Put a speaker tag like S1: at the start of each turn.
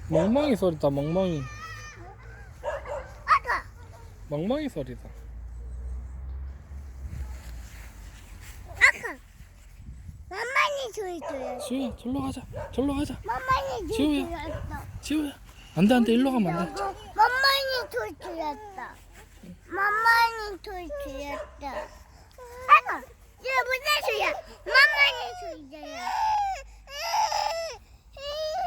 S1: 멍멍이 소리다. 멍멍이.
S2: 아까
S1: 멍멍이 소리다.
S2: 맘만이 소리 들렸어.
S1: 지우야, 절로 가자. 절로 가자.
S2: 맘만이 소리
S1: 지우야.
S2: 들렸어.
S1: 지우야. 안 돼, 안 돼. 일로 가면 안 돼.
S2: 맘만이 소리 들렸어. 맘만이 소리 들렸어. 아까 이거 무슨 소리야? 맘만이 소리 들렸어.